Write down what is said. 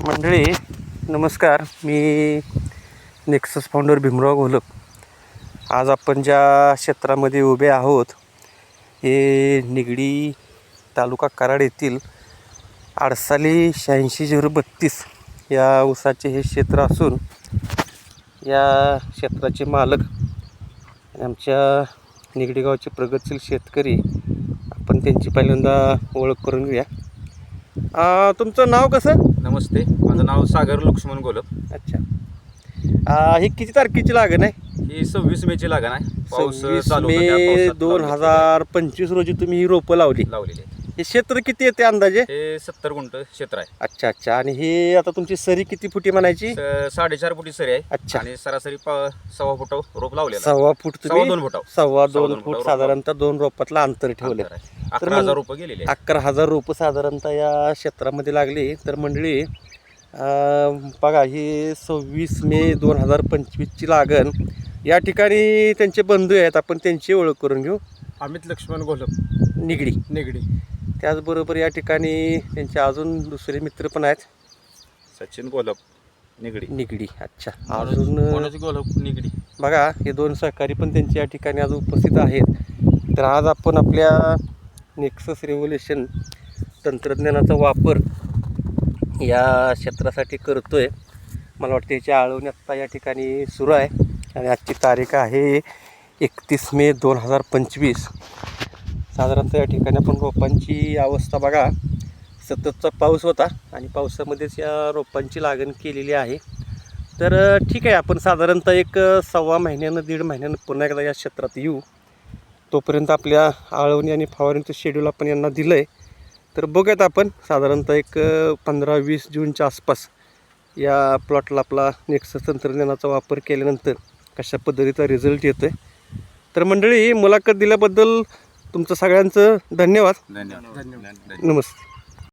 मंडळी नमस्कार, मी nexus founder Bhimrao Gholap. आज आपण ज्या क्षेत्रामध्ये उभे आहोत हे निगडी तालुका कराड येथील आडसाली 86-032 या ऊसाचे हे क्षेत्र असून या क्षेत्राचे मालक आणि आमच्या निगडी गावचे प्रगतशील शेतकरी. आपण त्यांची पहिल्यांदा ओळख करून घेऊया. तुमचं नाव कसं? नमस्ते, माझं नाव सागर लक्ष्मण घोलप. अच्छा, ही किती तारखेची लागण आहे? ही 26 मेची लागण आहे. पाऊस 26 चालू मे होता, त्या पावसात 2025 रोजी तुम्ही ही रोपं लावली. लावलेली आहे. हे क्षेत्र किती येते अंदाजे? हे 70 गुंठ क्षेत्र आहे. अच्छा अच्छा. आणि हे आता तुमची सरी किती फुटी म्हणायची? 4.5 फुटी सरी आहे. अच्छा. आणि सरासरी 1.25 फुट रोप लावलेलं 1.25 फूट तुम्ही 2.25 फुट 2.25 फूट साधारणतः दोन रोपातलं अंतर ठेवले. 11,000 रोपं गेलेले आहे. 11,000 रोपं साधारणतः या क्षेत्रामध्ये लागली. तर मंडळी बघा, ही 26 मे 2025ची लागण. या ठिकाणी त्यांचे बंधू आहेत, आपण त्यांची ओळख करून घेऊ. अमित लक्ष्मण घोलप, निगडी. त्याचबरोबर या ठिकाणी त्यांचे अजून दुसरे मित्र पण आहेत. सचिन घोलप, निगडी. अच्छा. अजून मनोज घोलप, निगडी. बघा, हे दोन सहकारी पण त्यांच्या या ठिकाणी आज उपस्थित आहेत. तर आज आपण आपल्या नेक्सस रेव्होल्युशन तंत्रज्ञानाचा वापर या क्षेत्रासाठी करतोय. मला वाटतं याची आळवणी आत्ता या ठिकाणी सुरू आहे आणि आजची तारीख आहे 31 मे 2025. साधारणतः या ठिकाणी आपण रोपांची अवस्था बघा, सततचा पाऊस होता आणि पावसामध्येच या रोपांची लागण केलेली आहे. तर ठीक आहे, आपण साधारणतः एक 1.25 महिन्यानं 1.5 महिन्यानं पुन्हा एकदा या क्षेत्रात येऊ. तोपर्यंत आपल्या आळवणी आणि फवारणीचं शेड्यूल आपण यांना दिलं आहे. तर बघूयात आपण साधारणतः एक 15-20 जूनच्या आसपास या प्लॉटला आपला नेक्सस तंत्रज्ञानाचा वापर केल्यानंतर कशा पद्धतीचा रिझल्ट येतो आहे. तर मंडळी, मुलाखत दिल्याबद्दल तुमचं सगळ्यांचं धन्यवाद. धन्यवाद. नमस्ते.